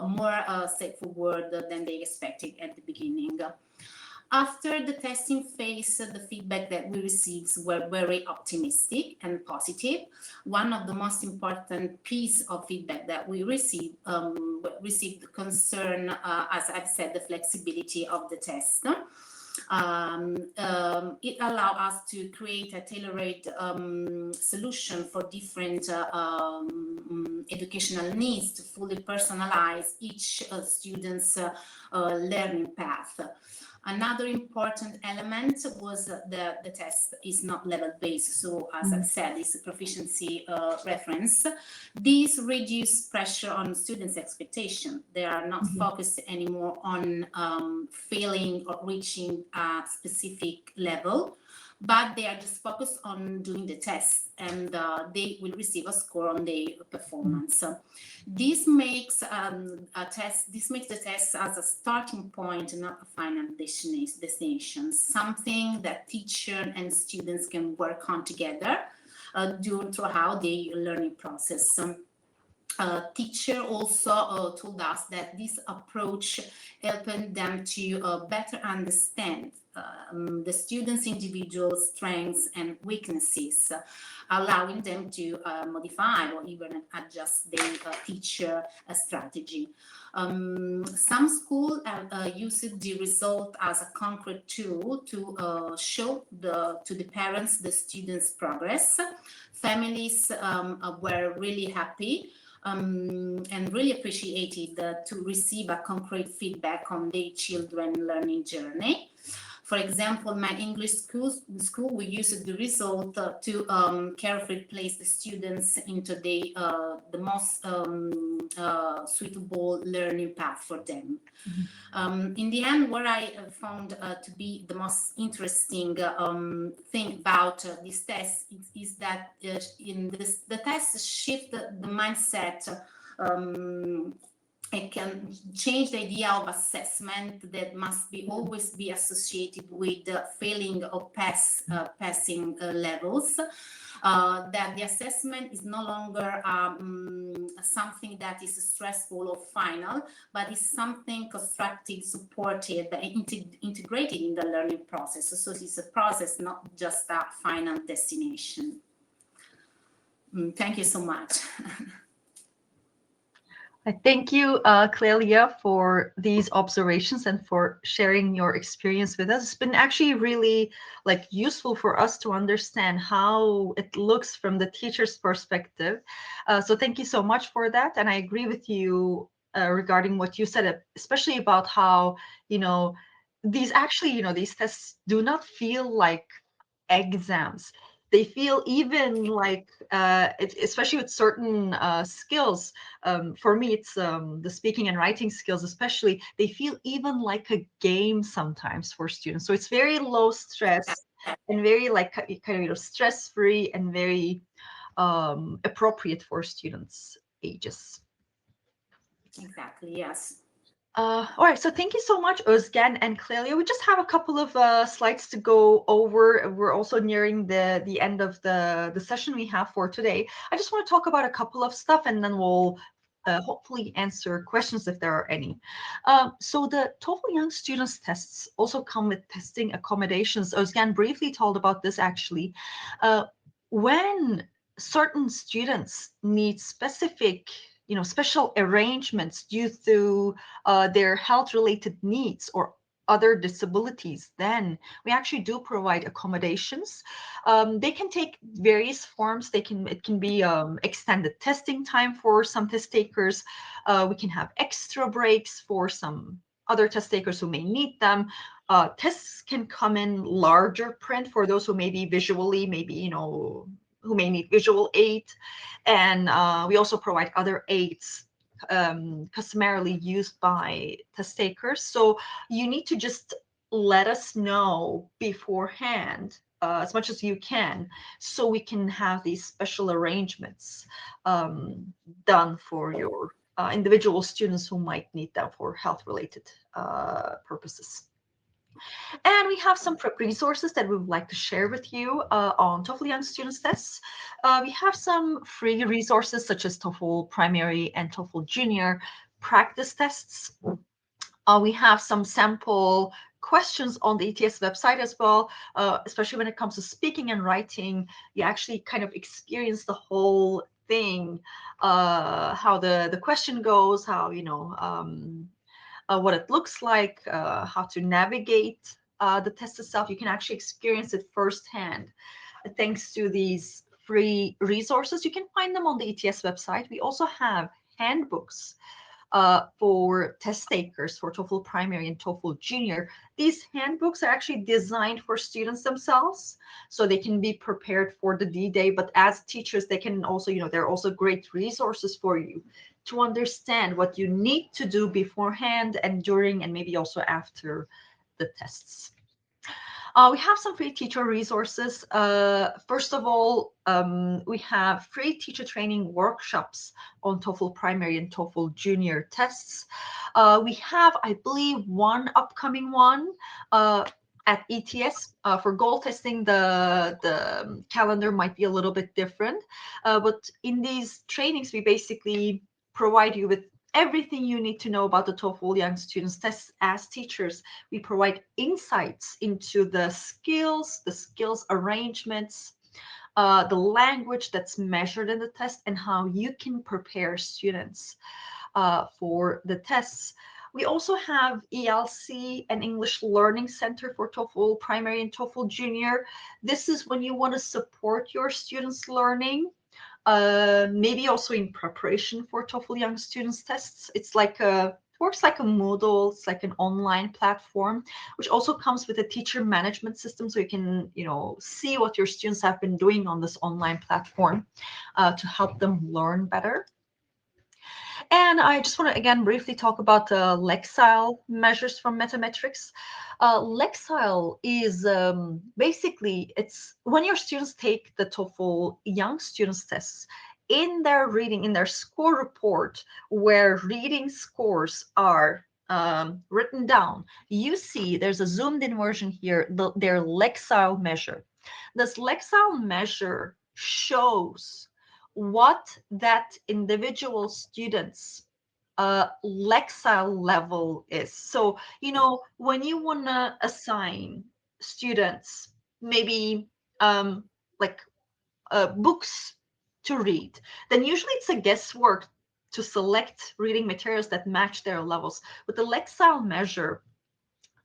more straightforward than they expected at the beginning. After the testing phase, the feedback that we received were very optimistic and positive. One of the most important piece of feedback that we received concern, as I've said, the flexibility of the test. It allowed us to create a tailored solution for different educational needs to fully personalize each student's learning path. Another important element was the test is not level-based, so as I said, it's a proficiency reference. These reduce pressure on students' expectation. They are not focused anymore on failing or reaching a specific level, but they are just focused on doing the test, and they will receive a score on their performance. This makes the test as a starting point, not a final destination, something that teacher and students can work on together throughout the learning process. teacher also told us that this approach helped them to better understand the students' individual strengths and weaknesses, allowing them to modify or even adjust their teacher strategy. Some schools used the result as a concrete tool to show to the parents the students' progress. Families were really happy and really appreciated to receive a concrete feedback on their children learning journey. For example, my English school we used the result to carefully place the students into the most suitable learning path for them. In the end, what I found to be the most interesting thing about this test is that the test shift the mindset. It can change the idea of assessment that must be always be associated with failing or passing levels. That the assessment is no longer something that is stressful or final, but is something constructive, supported, integrated in the learning process. So it's a process, not just a final destination. Thank you so much. Thank you, Clelia, for these observations and for sharing your experience with us. It's been actually really useful for us to understand how it looks from the teacher's perspective. So thank you so much for that. And I agree with you regarding what you said, especially about how, these actually, these tests do not feel like exams. They feel even like, especially with certain skills. For me, it's the speaking and writing skills, especially. They feel even like a game sometimes for students. So it's very low stress and very kind of stress free and very appropriate for students' ages. Exactly. Yes. All right, so thank you so much, Özgen and Clelia. We just have a couple of slides to go over. We're also nearing the end of the session we have for today. I just want to talk about a couple of stuff, and then we'll hopefully answer questions if there are any. So the TOEFL Young Students tests also come with testing accommodations. Özgen briefly told about this actually. When certain students need specific special arrangements due to their health-related needs or other disabilities, then we actually do provide accommodations. They can take various forms. It can be extended testing time for some test takers. We can have extra breaks for some other test takers who may need them. Tests can come in larger print for those who may be visually, maybe who may need visual aid. And we also provide other aids customarily used by test takers. So you need to just let us know beforehand as much as you can, so we can have these special arrangements done for your individual students who might need them for health-related purposes. And we have some prep resources that we would like to share with you on TOEFL Young Students tests. We have some free resources such as TOEFL Primary and TOEFL Junior practice tests. We have some sample questions on the ETS website as well, especially when it comes to speaking and writing. You actually kind of experience the whole thing, how the question goes, how, what it looks like, how to navigate the test itself. You can actually experience it firsthand thanks to these free resources. You can find them on the ETS website. We also have handbooks for test takers for TOEFL Primary and TOEFL Junior. These handbooks are actually designed for students themselves, so they can be prepared for the D-Day. But as teachers, they can also, they're also great resources for you to understand what you need to do beforehand and during and maybe also after the tests. We have some free teacher resources. First of all, we have free teacher training workshops on TOEFL Primary and TOEFL Junior tests. We have, I believe, one upcoming one at ETS. For goal testing, the calendar might be a little bit different. But in these trainings, we basically provide you with everything you need to know about the TOEFL Young Students tests. As teachers, we provide insights into the skills arrangements, the language that's measured in the test, and how you can prepare students for the tests. We also have ELC and English Learning Center for TOEFL Primary and TOEFL Junior. This is when you want to support your students' learning, maybe also in preparation for TOEFL Young Students tests. It's like works like a Moodle. It's like an online platform, which also comes with a teacher management system, so you can, see what your students have been doing on this online platform to help them learn better. And I just want to again briefly talk about the Lexile measures from Metametrics. Lexile is basically, it's when your students take the TOEFL Young Students tests, in their reading, in their score report, where reading scores are written down, you see there's a zoomed in version here, their Lexile measure. This Lexile measure shows what that individual student's Lexile level is. So, when you want to assign students maybe like books to read, then usually it's a guesswork to select reading materials that match their levels. With the Lexile measure,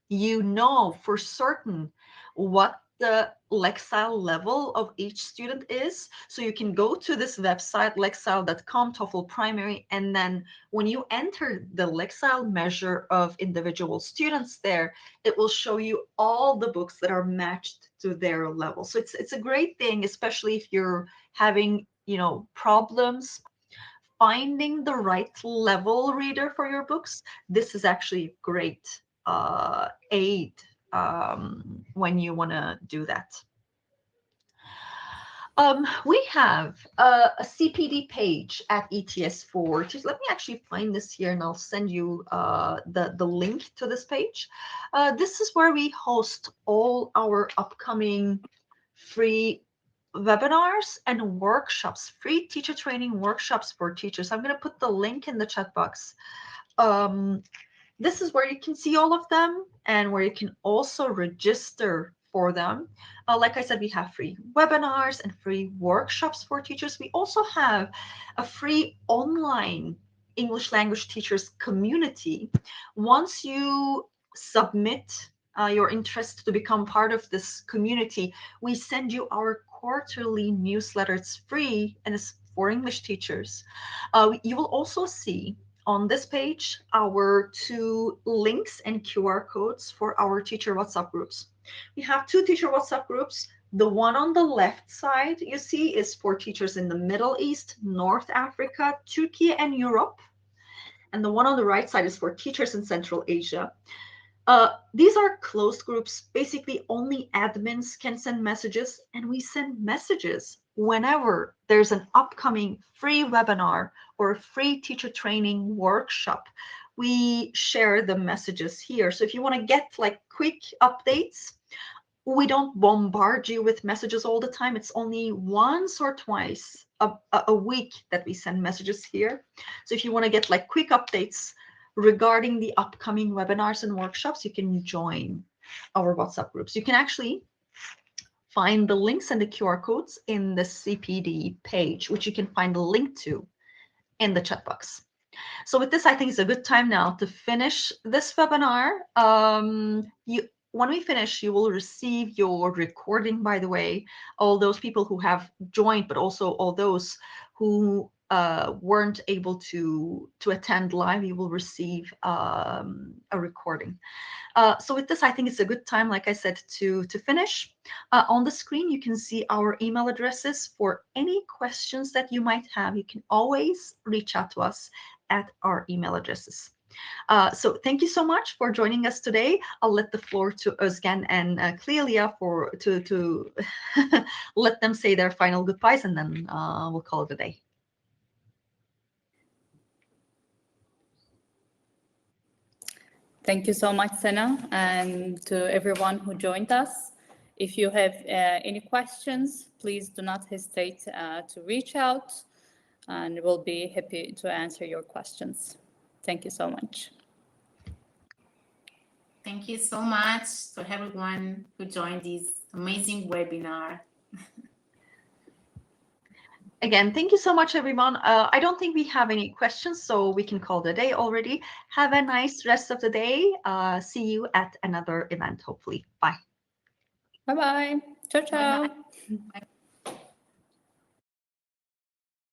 you know for certain what the Lexile level of each student is. So you can go to this website, lexile.com, TOEFL Primary, and then when you enter the Lexile measure of individual students there, it will show you all the books that are matched to their level. So it's a great thing, especially if you're having, problems finding the right level reader for your books. This is actually great aid when you want to do that. We have a CPD page at ETS4. Let me actually find this here, and I'll send you the link to this page. This is where we host all our upcoming free webinars and workshops, free teacher training workshops for teachers. I'm going to put the link in the chat box. This is where you can see all of them and where you can also register for them. Like I said, we have free webinars and free workshops for teachers. We also have a free online English language teachers community. Once you submit your interest to become part of this community, we send you our quarterly newsletter. It's free and it's for English teachers. You will also see on this page our 2 links and QR codes for our teacher WhatsApp groups. We have 2 teacher WhatsApp groups. The one on the left side you see is for teachers in the Middle East, North Africa, Turkey, and Europe. And the one on the right side is for teachers in Central Asia. These are closed groups. Basically, only admins can send messages, and we send messages whenever there's an upcoming free webinar or a free teacher training workshop. We share the messages here. So if you want to get like quick updates, we don't bombard you with messages all the time. It's only once or twice a week that we send messages here. So if you want to get like quick updates regarding the upcoming webinars and workshops, you can join our WhatsApp groups. You can actually find the links and the QR codes in the CPD page, which you can find a link to in the chat box. So with this, I think it's a good time now to finish this webinar. When we finish, you will receive your recording, by the way. All those people who have joined, but also all those who weren't able to attend live, you will receive a recording. So with this, I think it's a good time, like I said, to finish. On the screen, you can see our email addresses. For any questions that you might have, you can always reach out to us at our email addresses. So thank you so much for joining us today. I'll let the floor to Özgen and Clelia to let them say their final goodbyes, and then we'll call it a day. Thank you so much, Sana, and to everyone who joined us. If you have any questions, please do not hesitate to reach out. and we'll be happy to answer your questions. Thank you so much. Thank you so much to everyone who joined this amazing webinar. Again, thank you so much, everyone. I don't think we have any questions, so we can call the day already. Have a nice rest of the day. See you at another event, hopefully. Bye. Bye-bye. Ciao, ciao. Bye-bye.